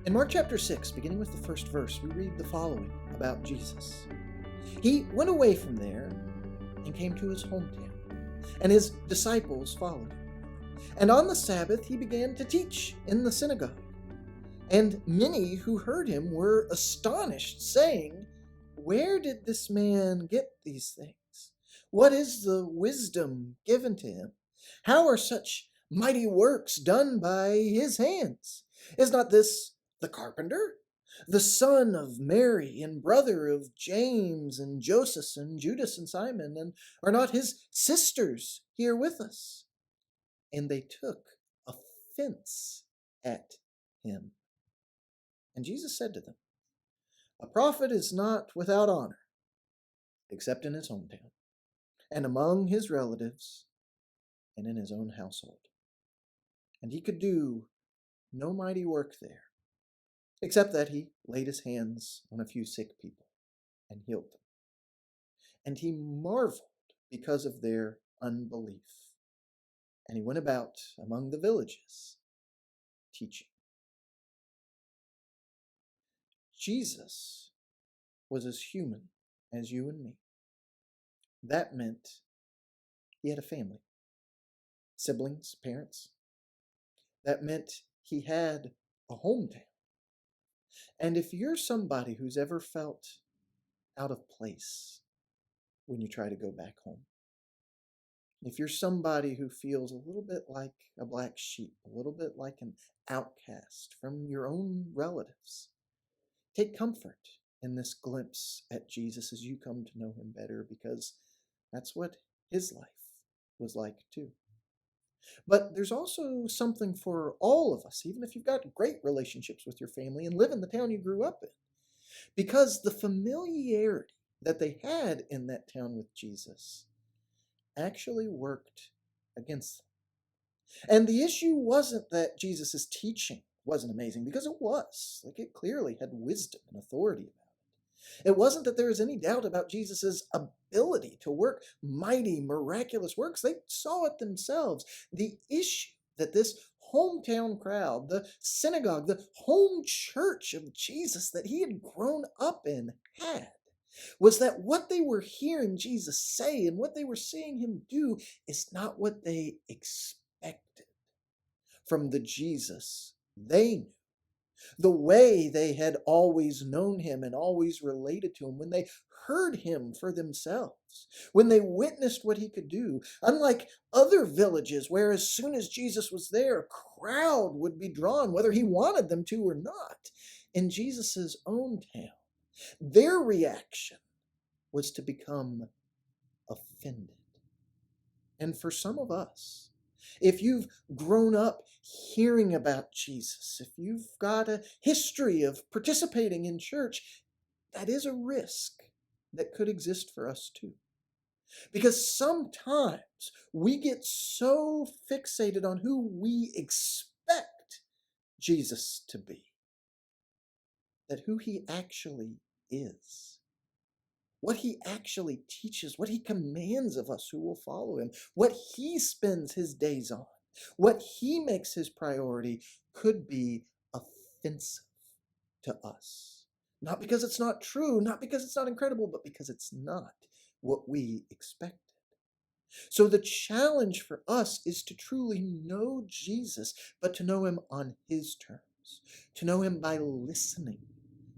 In Mark chapter 6, beginning with the first verse, we read the following about Jesus. He went away from there and came to his hometown, and his disciples followed him. And on the Sabbath he began to teach in the synagogue. And many who heard him were astonished, saying, "Where did this man get these things? What is the wisdom given to him? How are such mighty works done by his hands? Is not this the carpenter, the son of Mary, and brother of James and Joseph and Judas and Simon? And are not his sisters here with us?" And they took offense at him. And Jesus said to them, "A prophet is not without honor, except in his hometown, and among his relatives, and in his own household." And he could do no mighty work there, except that he laid his hands on a few sick people and healed them. And he marveled because of their unbelief. And he went about among the villages, teaching. Jesus was as human as you and me. That meant he had a family, siblings, parents. That meant he had a hometown. And if you're somebody who's ever felt out of place when you try to go back home, if you're somebody who feels a little bit like a black sheep, a little bit like an outcast from your own relatives, take comfort in this glimpse at Jesus as you come to know him better, because that's what his life was like too. But there's also something for all of us, even if you've got great relationships with your family and live in the town you grew up in, because the familiarity that they had in that town with Jesus actually worked against them. And the issue wasn't that Jesus' teaching wasn't amazing, because it was. Like, it clearly had wisdom and authority about it. It wasn't that there was any doubt about Jesus' ability to work mighty, miraculous works. They saw it themselves. The issue that this hometown crowd, the synagogue, the home church of Jesus that he had grown up in had, was that what they were hearing Jesus say and what they were seeing him do is not what they expected from the Jesus they knew, the way they had always known him and always related to him, when they heard him for themselves, when they witnessed what he could do. Unlike other villages where as soon as Jesus was there, a crowd would be drawn, whether he wanted them to or not. In Jesus' own town, their reaction was to become offended. And for some of us, if you've grown up hearing about Jesus, if you've got a history of participating in church, that is a risk that could exist for us too. Because sometimes we get so fixated on who we expect Jesus to be, that who he actually is, what he actually teaches, what he commands of us who will follow him, what he spends his days on, what he makes his priority, could be offensive to us. Not because it's not true, not because it's not incredible, but because it's not what we expected. So the challenge for us is to truly know Jesus, but to know him on his terms, to know him by listening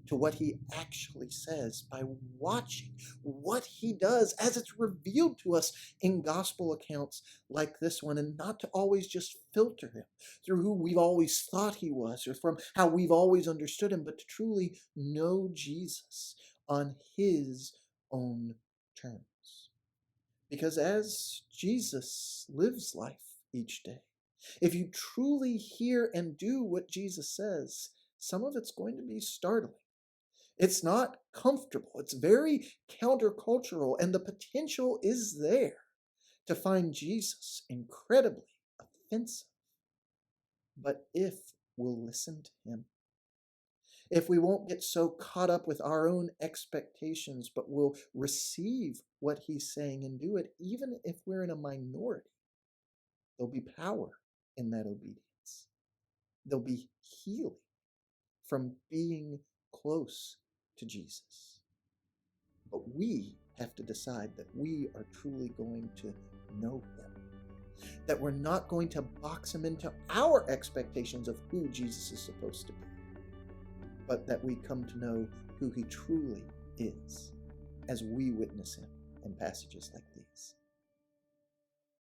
to what he actually says, by watching what he does as it's revealed to us in gospel accounts like this one, and not to always just filter him through who we've always thought he was or from how we've always understood him, but to truly know Jesus on his own terms. Because as Jesus lives life each day, if you truly hear and do what Jesus says, some of it's going to be startling. It's not comfortable. It's very countercultural, and the potential is there to find Jesus incredibly offensive. But if we'll listen to him, if we won't get so caught up with our own expectations, but will receive what he's saying and do it, even if we're in a minority, there'll be power in that obedience. There'll be healing from being close to Jesus. But we have to decide that we are truly going to know him, that we're not going to box him into our expectations of who Jesus is supposed to be, but that we come to know who he truly is as we witness him in passages like these.